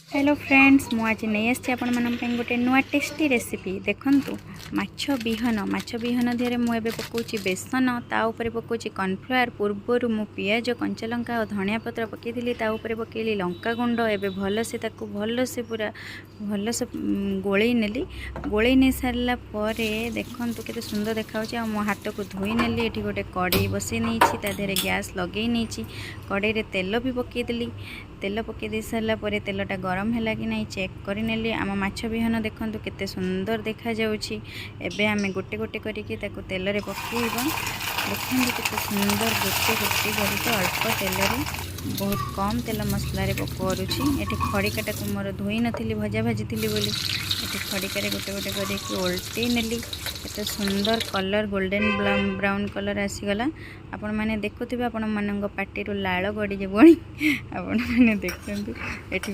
Hello friends मु आज नहीं आसी आपण गोटे नुआ टेस्टी रेसिपी देखंतु माछ विहन दिहरे मुझे पकाउची बेसन ता ऊपर पकाउची कॉर्नफ्लावर पूर्वर मु पियाज कंचा लंका और धनिया पत्र पकईली ता ऊपर पकईली लंका गुंड एवं भलसे भलसे पूरा भलसे गोलई नेली गोलई नहीं सारा पर देखंतु केते सुंदर देखा मो हाथ को धोई नेली एठी गोटे कड़ई बसई नहीं तादेह गैस लगे नहीं कड़ई रे तेल भी पकईदेली तेल पकई दे सारा पर तेलटा गरम है कि नहीं चेक करनेली आम माछ विहन देखंतु केते सुंदर देखा जाउछि। एबे आमे गोटे गोटे करके ताको तेल रे पकेइबा देखंतु केते सुंदर गोटे गोटे करके अल्प तेल रे बहुत कम तेल मसला रे पकरुछि। एठी खड़िकाटा को मोर धोई नथिली भजा भाजी थिली बोली एठी खड़िका रे गोटे गोटे करके ओल्टी नेली केते सुंदर कलर गोल्डन ब्राउन कलर आसीगला। आपण माने देखुथिबे आपण मानंग पाटी रो लाळ गडी जेबणी आपण माने देखंतु एठी